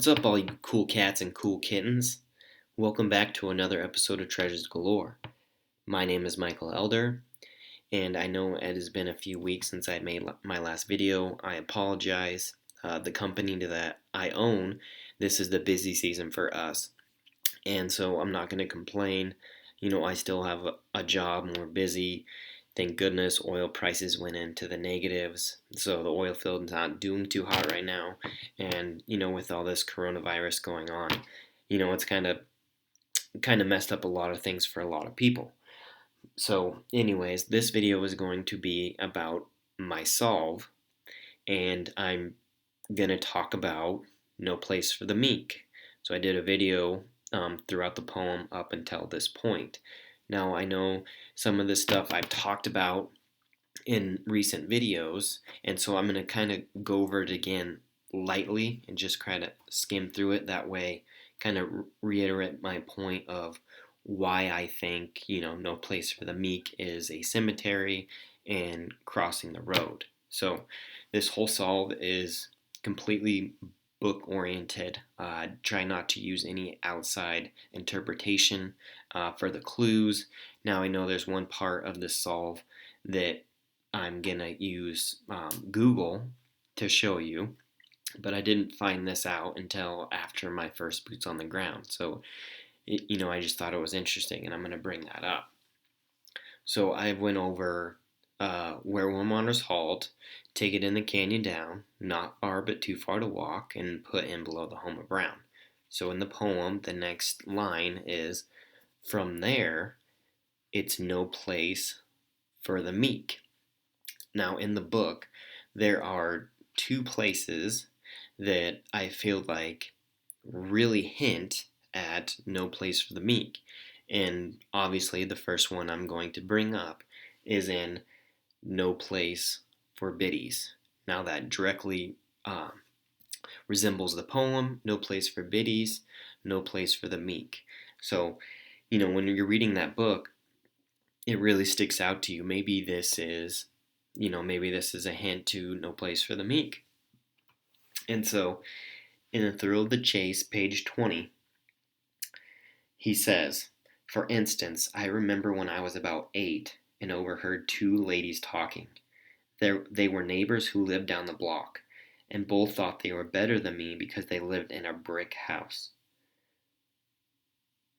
What's up, all you cool cats and cool kittens? Welcome back to another episode of Treasures Galore. My name is Michael Elder, and I know it has been a few weeks since I made my last video. I apologize. The company that I own, this is the busy season for us, and so I'm not going to complain. I still have a job and we're busy. Thank goodness oil prices went into the negatives, so the oil field's not doing too hot right now. And with all this coronavirus going on, it's kind of messed up a lot of things for a lot of people. So, anyways, this video is going to be about my solve, and I'm gonna talk about No Place for the Meek. So I did a video throughout the poem up until this point. Now I know some of this stuff I've talked about in recent videos, and so I'm gonna kind of go over it again lightly and just kind of skim through it. That way, kind of reiterate my point of why I think No Place for the Meek is a cemetery and crossing the road. So this whole solve is completely book oriented. Try not to use any outside interpretation for the clues. Now I know there's one part of this solve that I'm gonna use Google to show you, but I didn't find this out until after my first boots on the ground. So I just thought it was interesting, and I'm gonna bring that up. So I went over where one wanders halt, take it in the canyon down, not far but too far to walk, and put in below the home of Brown. So in the poem, the next line is, from there, it's no place for the meek. Now in the book, there are two places that I feel like really hint at no place for the meek. And obviously, the first one I'm going to bring up is in No Place for Biddies. Now, that directly resembles the poem No Place for Biddies, No Place for the Meek. So, when you're reading that book, it really sticks out to you. Maybe this is a hint to No Place for the Meek. And so, in The Thrill of the Chase, page 20, he says, for instance, I remember when I was about 8 and overheard two ladies talking. They were neighbors who lived down the block, and both thought they were better than me because they lived in a brick house.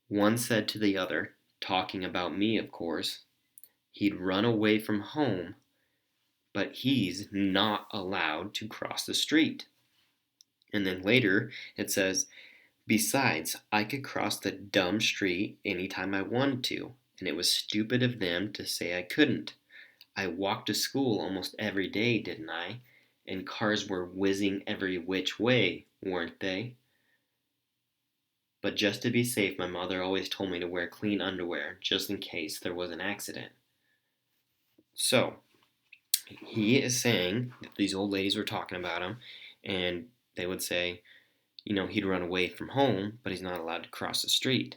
One said to the other, talking about me, of course, he'd run away from home, but he's not allowed to cross the street. And then later it says, besides, I could cross the dumb street anytime I wanted to, and it was stupid of them to say I couldn't. I walked to school almost every day, didn't I? And cars were whizzing every which way, weren't they? But just to be safe, my mother always told me to wear clean underwear, just in case there was an accident. So, he is saying that these old ladies were talking about him, and they would say, he'd run away from home, but he's not allowed to cross the street.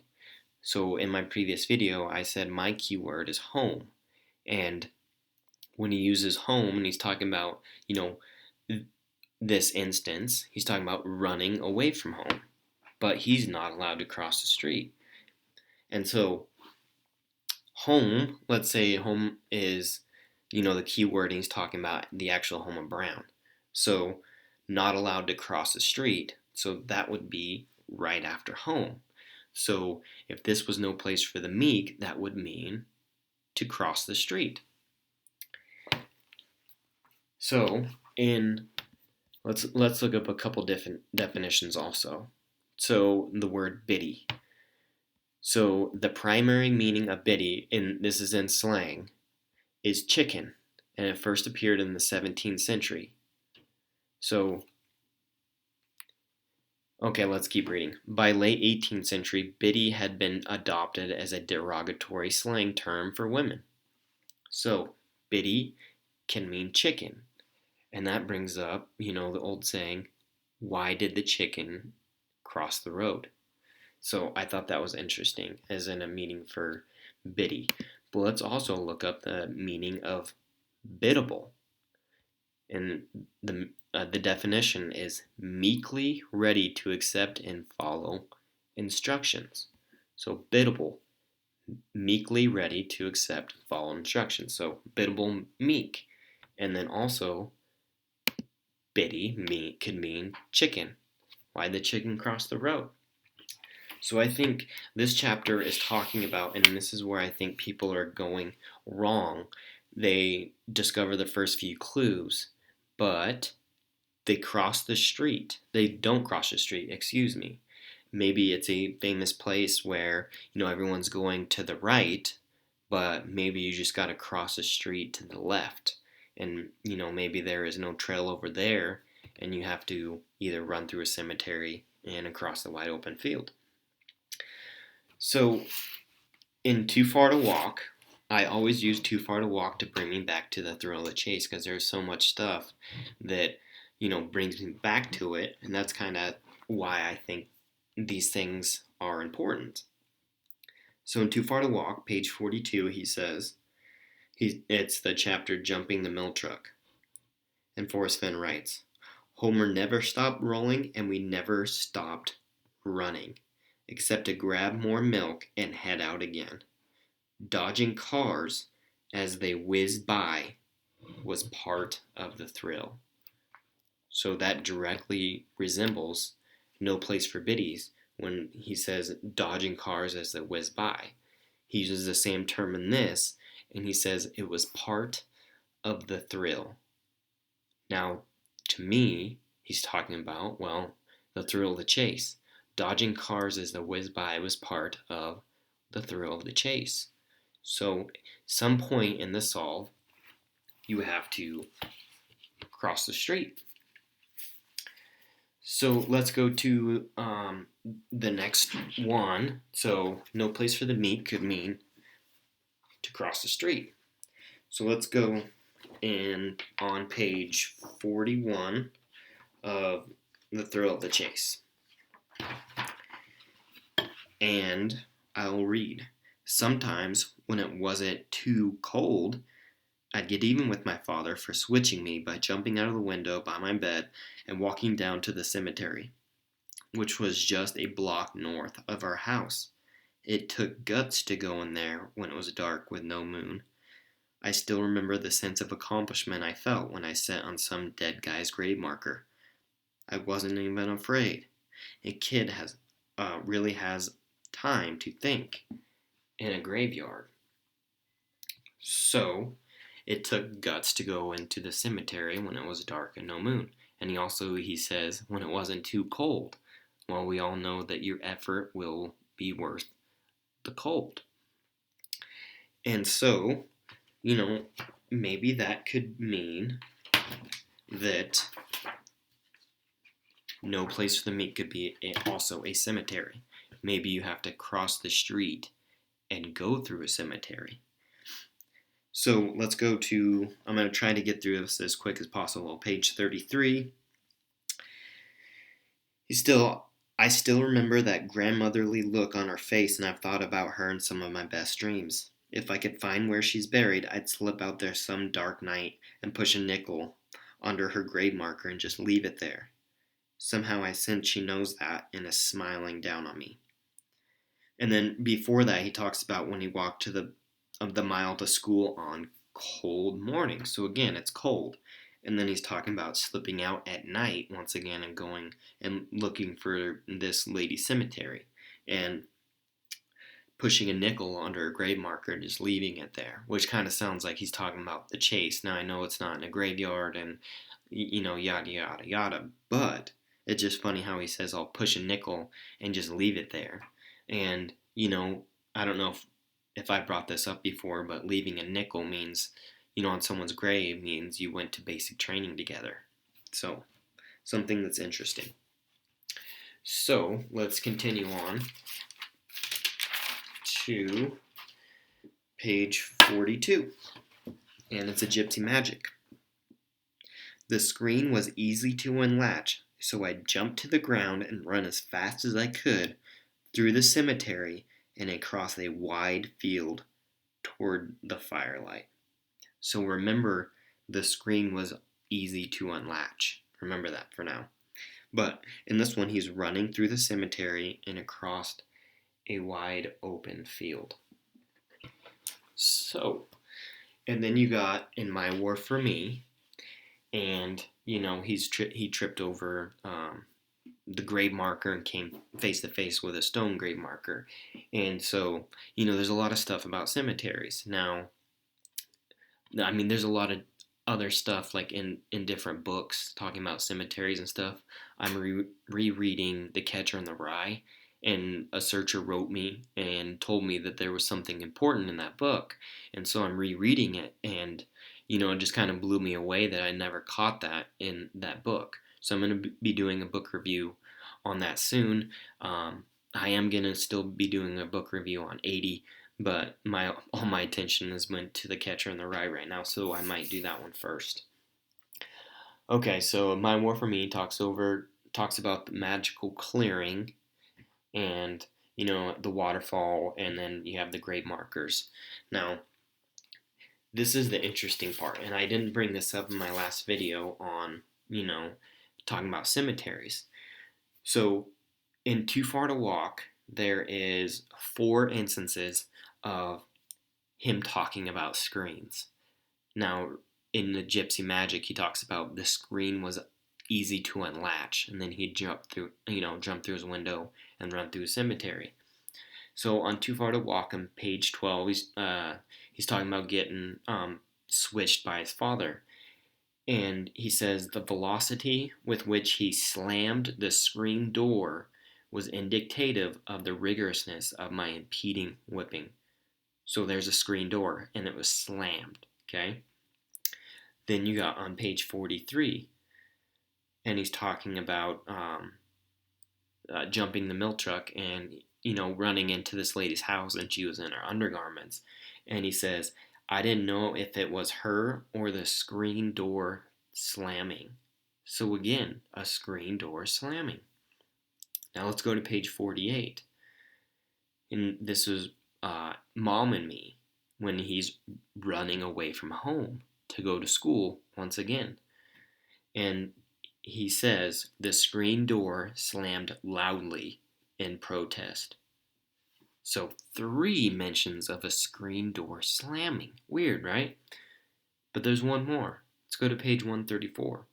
So in my previous video, I said my keyword is home. And when he uses home and he's talking about, this instance, he's talking about running away from home, but he's not allowed to cross the street. And so home, let's say home is, the keyword, and he's talking about the actual home of Brown. So not allowed to cross the street. So that would be right after home. So if this was no place for the meek, that would mean to cross the street. So let's look up a couple different definitions also. So the word biddy. So the primary meaning of biddy, and this is in slang, is chicken, and it first appeared in the 17th century. So okay, let's keep reading. By late 18th century, biddy had been adopted as a derogatory slang term for women. So, biddy can mean chicken. And that brings up, the old saying, why did the chicken cross the road? So, I thought that was interesting as in a meaning for biddy. But let's also look up the meaning of biddable. And the the definition is meekly ready to accept and follow instructions. So biddable, meekly ready to accept and follow instructions. So biddable, meek. And then also biddy meek could mean chicken. Why'd the chicken cross the road? So I think this chapter is talking about, and this is where I think people are going wrong. They discover the first few clues, but they cross the street. They don't cross the street, excuse me. Maybe it's a famous place where, everyone's going to the right, but maybe you just got to cross the street to the left. And, maybe there is no trail over there, and you have to either run through a cemetery and across the wide open field. So, in Too Far to Walk, I always use Too Far to Walk to bring me back to the thrill of the chase, because there's so much stuff that, brings me back to it, and that's kind of why I think these things are important. So in Too Far to Walk, page 42, he says, it's the chapter Jumping the Mill Truck. And Forrest Fenn writes, Homer never stopped rolling and we never stopped running, except to grab more milk and head out again. Dodging cars as they whizzed by was part of the thrill. So that directly resembles No Place for Biddies when he says dodging cars as they whiz by. He uses the same term in this, and he says it was part of the thrill. Now, to me, he's talking about, the thrill of the chase. Dodging cars as they whiz by was part of the thrill of the chase. So, some point in the solve, you have to cross the street. So let's go to the next one. So No Place for the Meek could mean to cross the street. So let's go in on page 41 of The Thrill of the Chase. And I'll read. Sometimes when it wasn't too cold, I'd get even with my father for switching me by jumping out of the window by my bed and walking down to the cemetery, which was just a block north of our house. It took guts to go in there when it was dark with no moon. I still remember the sense of accomplishment I felt when I sat on some dead guy's grave marker. I wasn't even afraid. A kid really has time to think in a graveyard. So, it took guts to go into the cemetery when it was dark and no moon. And he says, when it wasn't too cold. Well, we all know that your effort will be worth the cold. And so, maybe that could mean that No Place for the Meek could be also a cemetery. Maybe you have to cross the street and go through a cemetery. So let's go to, I'm going to try to get through this as quick as possible. Page 33. I still remember that grandmotherly look on her face, and I've thought about her in some of my best dreams. If I could find where she's buried, I'd slip out there some dark night and push a nickel under her grave marker and just leave it there. Somehow I sense she knows that and is smiling down on me. And then before that, he talks about when he walked the mile to school on cold mornings. So again, it's cold. And then he's talking about slipping out at night once again and going and looking for this lady's cemetery and pushing a nickel under a grave marker and just leaving it there, which kind of sounds like he's talking about the chase. Now I know it's not in a graveyard and yada yada yada, but it's just funny how he says I'll push a nickel and just leave it there. And I don't know if I brought this up before, but leaving a nickel means, on someone's grave means you went to basic training together. So, something that's interesting. So, let's continue on to page 42. And it's a gypsy magic. The screen was easy to unlatch, so I jumped to the ground and run as fast as I could through the cemetery and across a wide field toward the firelight. So remember, the screen was easy to unlatch. remember that for now. But in this one, he's running through the cemetery and across a wide open field. So, and then you got In My War for Me, and he tripped over the grave marker and came face to face with a stone grave marker. And so, there's a lot of stuff about cemeteries. Now, I mean, there's a lot of other stuff like in different books talking about cemeteries and stuff. I'm rereading The Catcher in the Rye, and a searcher wrote me and told me that there was something important in that book, and so I'm rereading it, and it just kind of blew me away that I never caught that in that book. So I'm going to be doing a book review on that soon. I am going to still be doing a book review on 80, but all my attention is went to The Catcher in the Rye right now, so I might do that one first. Okay, so My War for Me talks about the magical clearing, and the waterfall, and then you have the grave markers. Now, this is the interesting part, and I didn't bring this up in my last video on talking about cemeteries. So in Too Far to Walk, there is 4 instances of him talking about screens. Now, in the Gypsy Magic, he talks about the screen was easy to unlatch, and then he'd jump through his window and run through a cemetery. So on Too Far to Walk, on page 12, he's talking about getting switched by his father. And he says the velocity with which he slammed the screen door was indicative of the rigorousness of my impeding whipping. So there's a screen door, and it was slammed, okay? Then you got on page 43, and he's talking about jumping the milk truck and, running into this lady's house, and she was in her undergarments. And he says, I didn't know if it was her or the screen door slamming. So again, a screen door slamming. Now let's go to page 48. And this is Mom and Me when he's running away from home to go to school once again. And he says the screen door slammed loudly in protest. So 3 mentions of a screen door slamming. Weird, right? But there's one more. Let's go to page 134.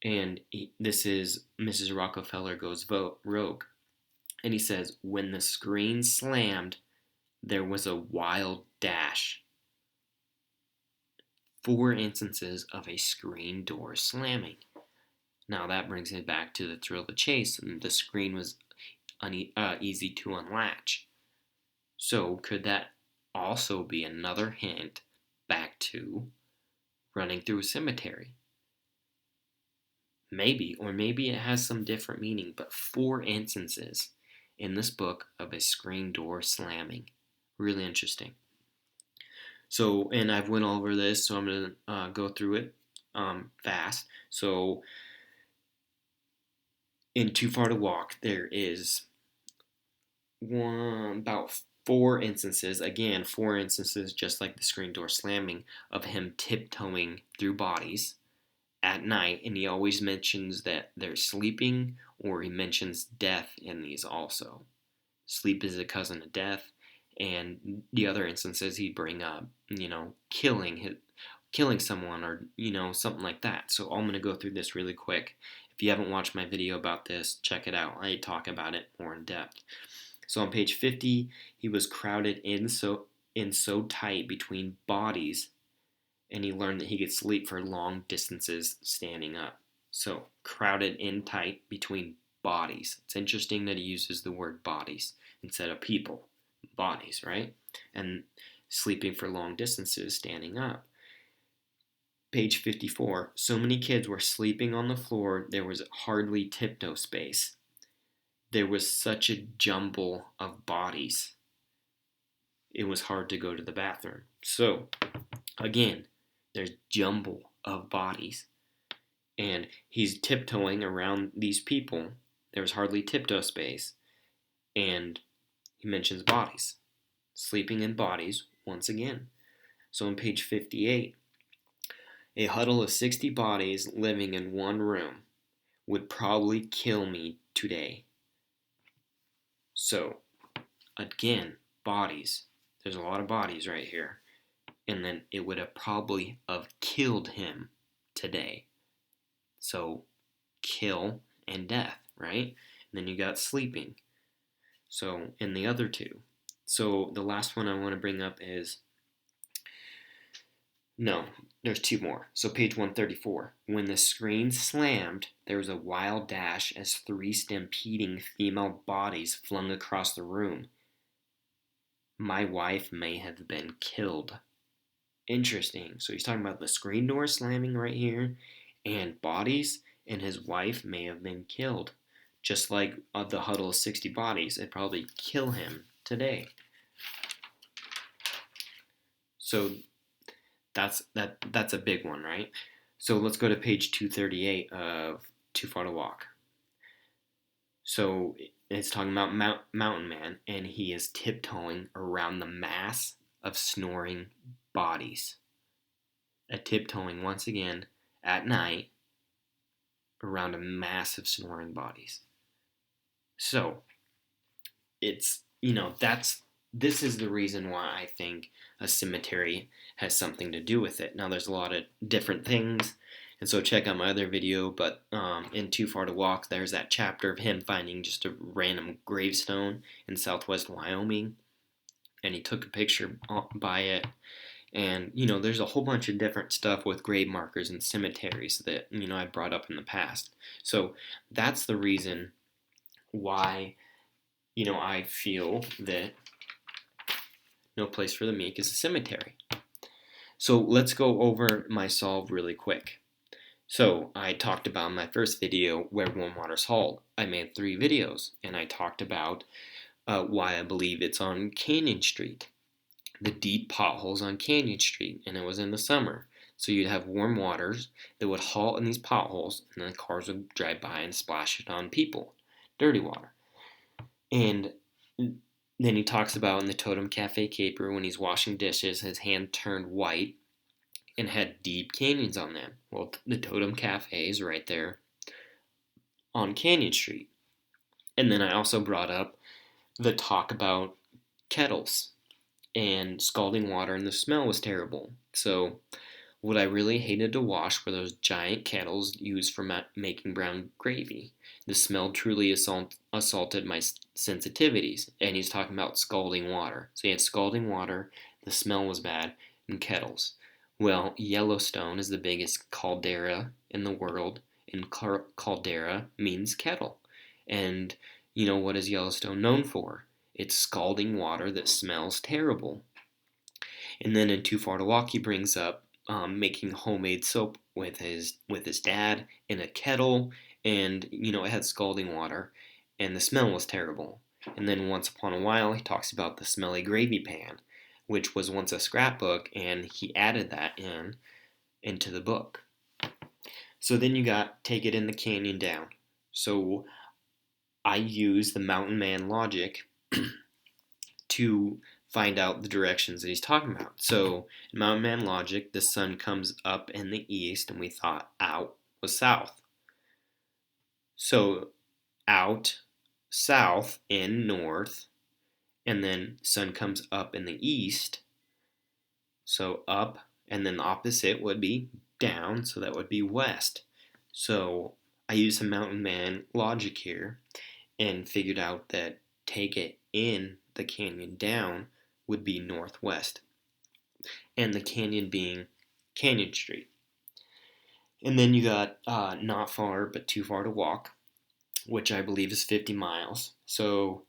And this is Mrs. Rockefeller Goes Rogue. And he says, when the screen slammed, there was a wild dash. 4 instances of a screen door slamming. Now that brings it back to the thrill of the chase, and the screen was easy to unlatch. So could that also be another hint back to running through a cemetery? Maybe, or maybe it has some different meaning, but 4 instances in this book of a screen door slamming. Really interesting. So, and I've went over this, so I'm going to go through it fast. So, in Too Far to Walk, there is about 4 instances, again, 4 instances, just like the screen door slamming, of him tiptoeing through bodies at night, and he always mentions that they're sleeping, or he mentions death in these also. Sleep is a cousin of death, and the other instances he'd bring up, killing someone, or something like that. So I'm going to go through this really quick. If you haven't watched my video about this, check it out. I talk about it more in depth. So on page 50, he was crowded in so tight between bodies, and he learned that he could sleep for long distances standing up. So crowded in tight between bodies. It's interesting that he uses the word bodies instead of people. Bodies, right? And sleeping for long distances standing up. Page 54. So many kids were sleeping on the floor, there was hardly tiptoe space. There was such a jumble of bodies. It was hard to go to the bathroom. So, again, there's jumble of bodies. And he's tiptoeing around these people. There was hardly tiptoe space. And he mentions bodies. Sleeping in bodies once again. So on page 58, A huddle of 60 bodies living in one room would probably kill me today. So, again, bodies. There's a lot of bodies right here. And then it would have probably have killed him today. So, kill and death, right? And then you got sleeping. So, in the other two. So, the last one I want to bring up is, no, there's two more. So, page 134. When the screen slammed, there was a wild dash as three stampeding female bodies flung across the room. My wife may have been killed. Interesting. So he's talking about the screen door slamming right here and bodies, and his wife may have been killed. Just like the huddle of 60 bodies, it'd probably kill him today. So that's a big one, right? So let's go to page 238 of Too Far to Walk. So it's talking about Mountain Man, and he is tiptoeing around the mass of snoring bodies. A tiptoeing once again at night around a mass of snoring bodies. So it's, this is the reason why I think a cemetery has something to do with it. Now there's a lot of different things, and so check out my other video, but in Too Far to Walk, there's that chapter of him finding just a random gravestone in southwest Wyoming, and he took a picture by it. And, there's a whole bunch of different stuff with grave markers and cemeteries that, I brought up in the past. So that's the reason why, I feel that no place for the meek is a cemetery. So let's go over my solve really quick. So I talked about in my first video where warm water's halt. I made 3 videos, and I talked about why I believe it's on Canyon Street. The deep potholes on Canyon Street, and it was in the summer. So you'd have warm waters that would halt in these potholes, and then cars would drive by and splash it on people. Dirty water. And then he talks about in the Totem Cafe caper when he's washing dishes, his hand turned white and had deep canyons on them. Well, the Totem Cafe is right there on Canyon Street. And then I also brought up the talk about kettles and scalding water, and the smell was terrible. So what I really hated to wash were those giant kettles used for making brown gravy. The smell truly assaulted my sensitivities, and he's talking about scalding water. So he had scalding water, the smell was bad, and kettles. Well, Yellowstone is the biggest caldera in the world, and caldera means kettle. And what is Yellowstone known for? It's scalding water that smells terrible. And then in Too Far to Walk, he brings up making homemade soap with his dad in a kettle, and it had scalding water, and the smell was terrible. And then once upon a while, he talks about the smelly gravy pan, which was once a scrapbook, and he added that into the book. So then you got take it in the canyon down. So I use the mountain man logic to find out the directions that he's talking about. So in mountain man logic, the sun comes up in the east, and we thought out was south. So out, south, in north, and then sun comes up in the east. So up, and then the opposite would be down, so that would be west. So I used some mountain man logic here and figured out that take it in the canyon down would be northwest, and the canyon being Canyon Street. And then you got not far but too far to walk, which I believe is 50 miles. So,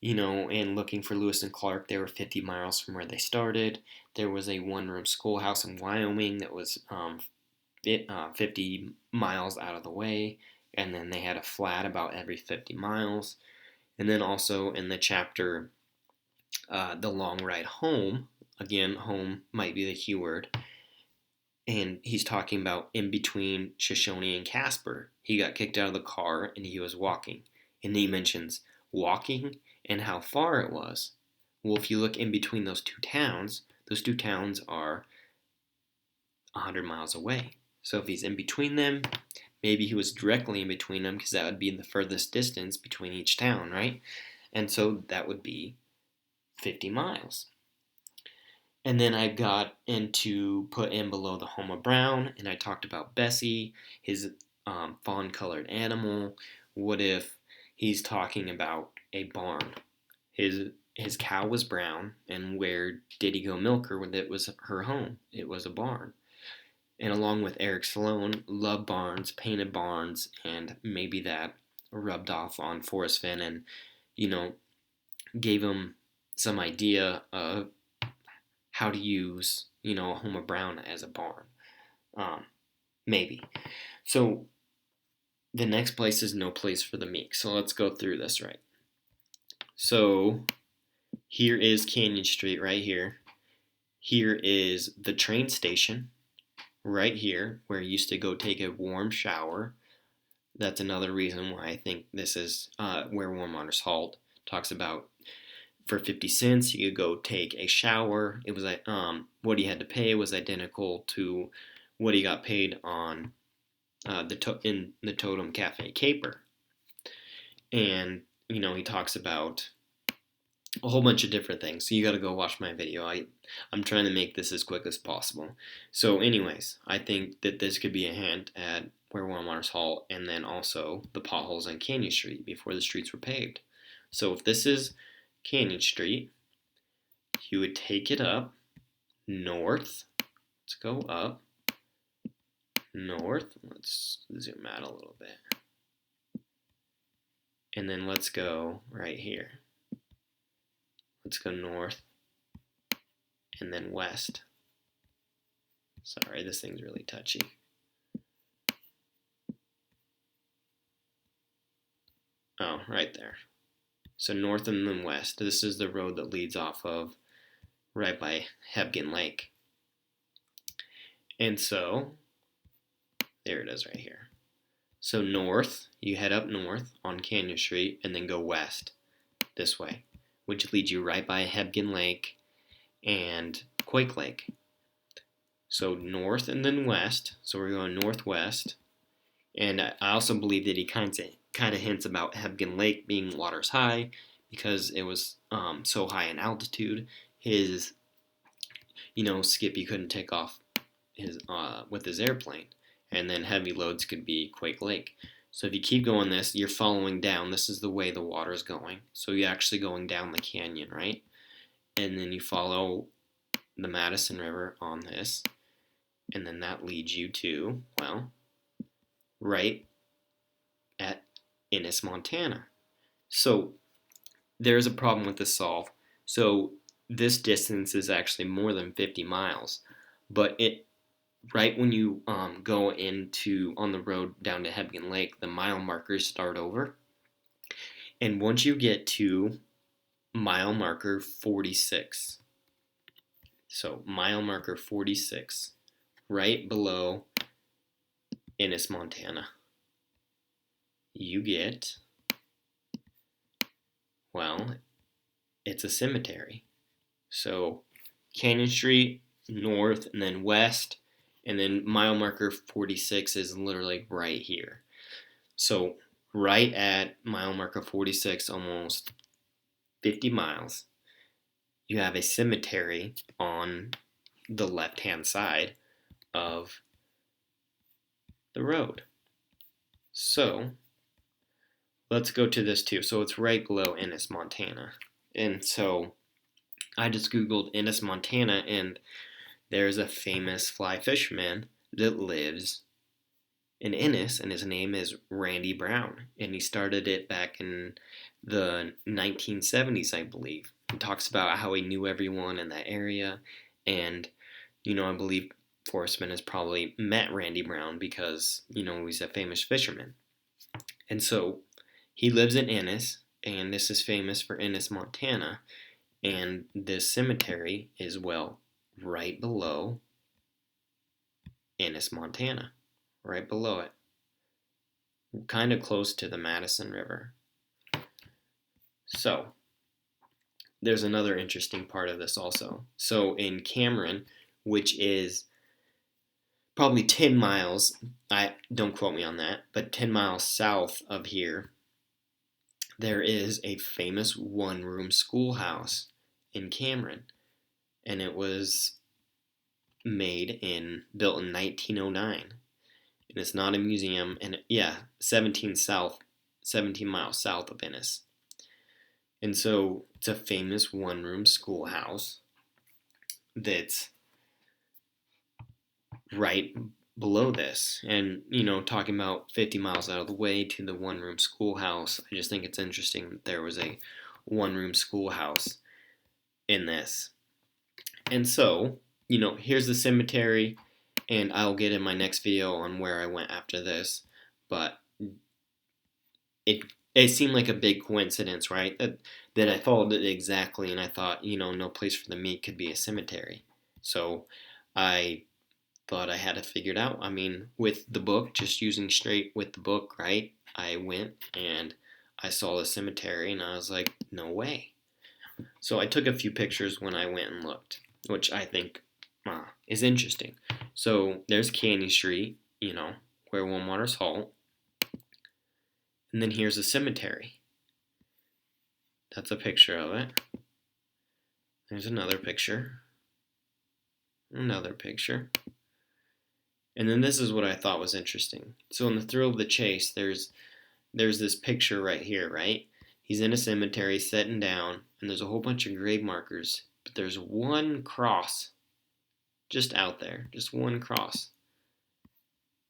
and looking for Lewis and Clark, they were 50 miles from where they started. There was a one-room schoolhouse in Wyoming that was 50 miles out of the way, and then they had a flat about every 50 miles. And then also in the chapter, The Long Ride Home, again, home might be the key word, and he's talking about in between Shoshone and Casper. He got kicked out of the car and he was walking. And he mentions walking and how far it was. Well, if you look in between those two towns are 100 miles away. So if he's in between them, maybe he was directly in between them because that would be the furthest distance between each town, right? And so that would be 50 miles. And then I got into put in below the home of Brown, and I talked about Bessie, his fawn colored animal. What if he's talking about a barn? His cow was brown, and where did he go milk her when it was her home? It was a barn. And along with Eric Sloan, loved barns, painted barns, and maybe that rubbed off on Forrest Fenn and, you know, gave him some idea of how to use, a Homer Brown as a barn. Maybe. So the next place is No Place for the Meek. So let's go through this right. So here is Canyon Street right here. Here is the train station right here where you used to go take a warm shower. That's another reason why I think this is where Warm Waters Halt talks about for 50 cents you could go take a shower. It was like what he had to pay was identical to what he got paid on in the Totem Cafe Caper. And he talks about a whole bunch of different things. So you got to go watch my video. I'm trying to make this as quick as possible. So anyways, I think that this could be a hint at where Warm Waters Halt, and then also the potholes on Canyon Street before the streets were paved. So if this is Canyon Street, you would take it up north. Let's go up north. Let's zoom out a little bit. And then let's go right here. Let's go north and then west. Sorry, this thing's really touchy. Oh, right there. So north and then west. This is the road that leads off of right by Hebgen Lake. And so, there it is right here. So north, you head up north on Canyon Street and then go west this way, which leads you right by Hebgen Lake and Quake Lake. So north and then west. So we're going northwest. And I also believe that he kind of hints about Hebgen Lake being waters high because it was so high in altitude. His, Skippy couldn't take off with his airplane. And then heavy loads could be Quake Lake. So if you keep going this, you're following down. This is the way the water is going. So you're actually going down the canyon, right? And then you follow the Madison River on this. And then that leads you to, right at Ennis, Montana. So there's a problem with this solve. So this distance is actually more than 50 miles. But right when you go on the road down to Hebgen Lake, the mile markers start over. And once you get to mile marker 46, so mile marker 46, right below Ennis, Montana, you get, it's a cemetery. So Canyon Street, north, and then west, and then mile marker 46 is literally right here. So right at mile marker 46, almost 50 miles, you have a cemetery on the left-hand side of the road. So let's go to this too. So it's right below Ennis, Montana. And so I just Googled Ennis, Montana, and there's a famous fly fisherman that lives in Ennis, and his name is Randy Brown. And he started it back in the 1970s, I believe. He talks about how he knew everyone in that area. And, I believe Forrest Fenn has probably met Randy Brown because, he's a famous fisherman. And so he lives in Ennis, and this is famous for Ennis, Montana. And this cemetery is, right below Ennis, Montana. Right below it. Kind of close to the Madison River. So, there's another interesting part of this also. So, in Cameron, which is probably 10 miles, I don't quote me on that, but 10 miles south of here, there is a famous one-room schoolhouse in Cameron, and it was built in 1909, and it's not a museum, and yeah, 17 miles south of Ennis. And so it's a famous one-room schoolhouse that's right below this. And, talking about 50 miles out of the way to the one-room schoolhouse, I just think it's interesting that there was a one-room schoolhouse in this. And so, here's the cemetery, and I'll get in my next video on where I went after this, but it seemed like a big coincidence, right? That I followed it exactly, and I thought, no place for the meek could be a cemetery. So I thought I had it figured out. I mean, with the book, just using straight with the book, right? I went and I saw the cemetery, and I was like, no way. So I took a few pictures when I went and looked, which I think is interesting. So there's Candy Street, where Water's halt. And then here's a cemetery. That's a picture of it. There's another picture. Another picture. And then this is what I thought was interesting. So in the thrill of the chase, there's this picture right here, right? He's in a cemetery sitting down, and there's a whole bunch of grave markers, but there's one cross just out there, just one cross.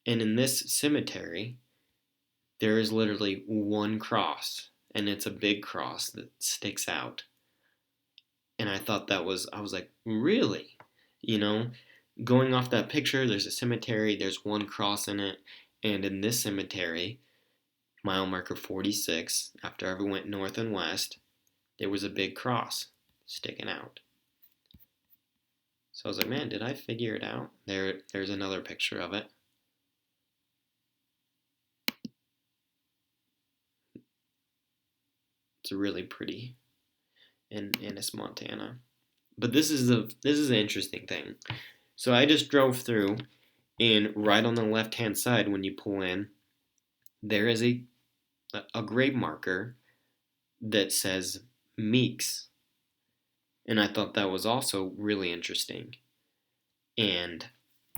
And in this cemetery, there is literally one cross, and it's a big cross that sticks out. And I was like, really? Going off that picture, there's a cemetery, there's one cross in it, and in this cemetery, mile marker 46, after I went north and west, there was a big cross sticking out. So I was like, man, did I figure it out? There's another picture of it. It's really pretty in Ennis, Montana. But this is an interesting thing. So I just drove through, and right on the left-hand side when you pull in, there is a grave marker that says Meeks. And I thought that was also really interesting. And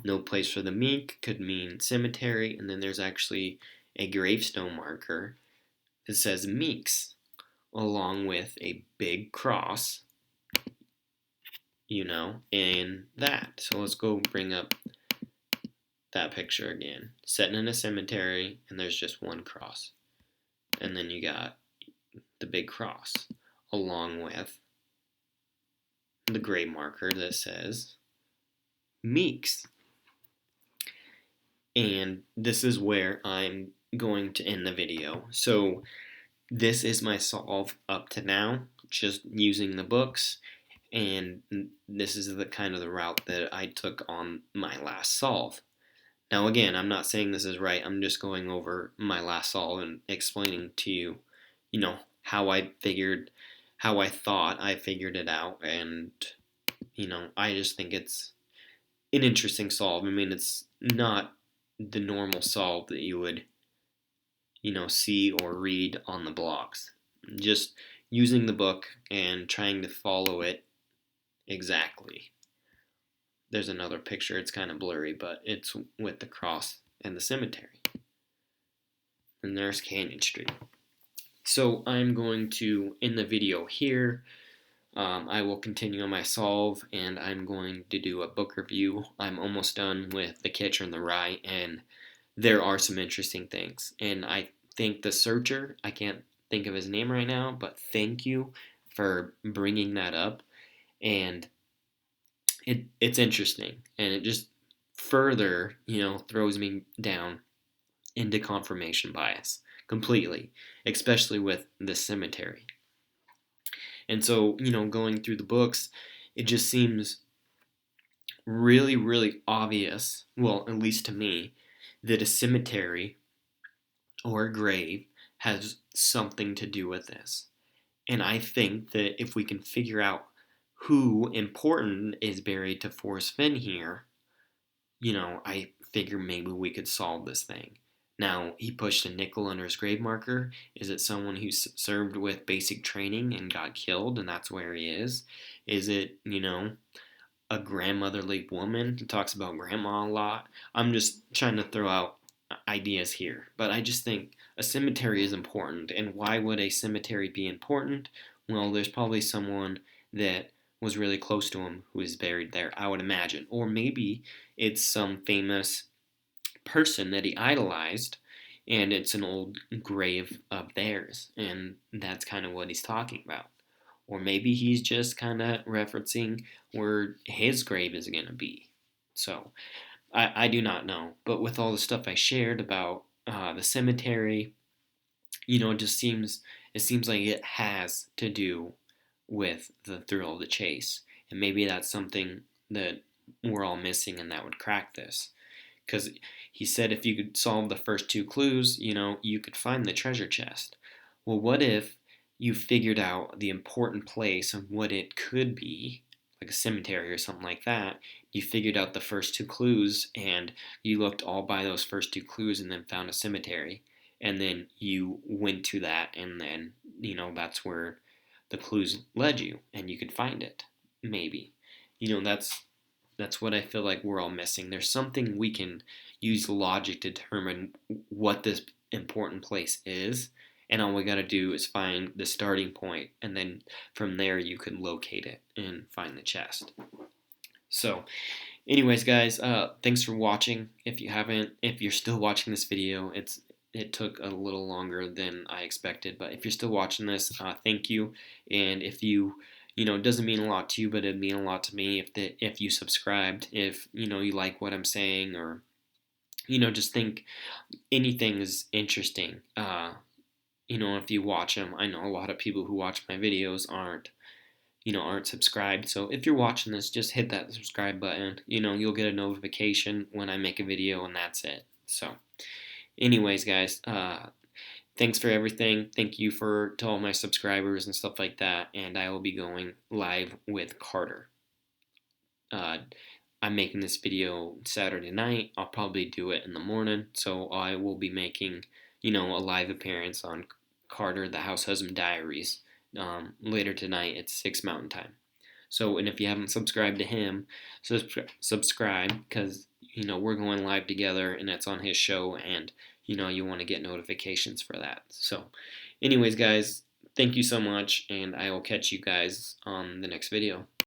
no place for the meek could mean cemetery, and then there's actually a gravestone marker that says Meeks, along with a big cross, in that. So let's go bring up that picture again. Sitting in a cemetery, and there's just one cross. And then you got the big cross, along with the grave marker that says Meeks. And this is where I'm going to end the video. So this is my solve up to now, just using the books, and this is the kind of the route that I took on my last solve. Now again, I'm not saying this is right, I'm just going over my last solve and explaining to you, how I thought I figured it out, and, I just think it's an interesting solve. I mean, it's not the normal solve that you would, see or read on the blogs. Just using the book and trying to follow it exactly. There's another picture, it's kind of blurry, but it's with the cross and the cemetery. And there's Canyon Street. So I'm going to end the video here. I will continue on my solve, and I'm going to do a book review. I'm almost done with The Catcher in the Rye, and there are some interesting things. And I think the searcher, I can't think of his name right now, but thank you for bringing that up. And it's interesting, and it just further, throws me down into confirmation bias completely, especially with the cemetery. And so, going through the books, it just seems really, really obvious, well, at least to me, that a cemetery or a grave has something to do with this. And I think that if we can figure out who important is buried to Forrest Fenn here, I figure maybe we could solve this thing. Now, he pushed a nickel under his grave marker. Is it someone who served with basic training and got killed, and that's where he is? Is it, a grandmotherly woman who talks about grandma a lot? I'm just trying to throw out ideas here, but I just think a cemetery is important. And why would a cemetery be important? Well, there's probably someone that was really close to him who is buried there, I would imagine. Or maybe it's some famous person that he idolized, and it's an old grave of theirs, and that's kind of what he's talking about. Or maybe he's just kind of referencing where his grave is going to be. So I do not know. But with all the stuff I shared about the cemetery, it seems like it has to do with the thrill of the chase, and maybe that's something that we're all missing, and that would crack this. Because he said if you could solve the first two clues, you could find the treasure chest. Well, what if you figured out the important place of what it could be, like a cemetery or something like that? You figured out the first two clues, and you looked all by those first two clues and then found a cemetery. And then you went to that, and then, that's where the clues led you, and you could find it. Maybe. That's what I feel like we're all missing. There's something we can use logic to determine what this important place is, and all we got to do is find the starting point, and then from there you can locate it and find the chest. So, anyways, guys, thanks for watching. If you're still watching this video, it took a little longer than I expected, but if you're still watching this, thank you. And if it doesn't mean a lot to you, but it'd mean a lot to me if you subscribed, if you like what I'm saying, or just think anything is interesting. If you watch them, I know a lot of people who watch my videos aren't subscribed. So if you're watching this, just hit that subscribe button. You'll get a notification when I make a video, and that's it. So, anyways, guys, thanks for everything. Thank you to all my subscribers and stuff like that. And I will be going live with Carter. I'm making this video Saturday night. I'll probably do it in the morning. So I will be making, a live appearance on Carter, the House Husband Diaries, later tonight at 6 Mountain Time. So, and if you haven't subscribed to him, subscribe, because, we're going live together, and it's on his show, and, you want to get notifications for that. So, anyways, guys, thank you so much, and I will catch you guys on the next video.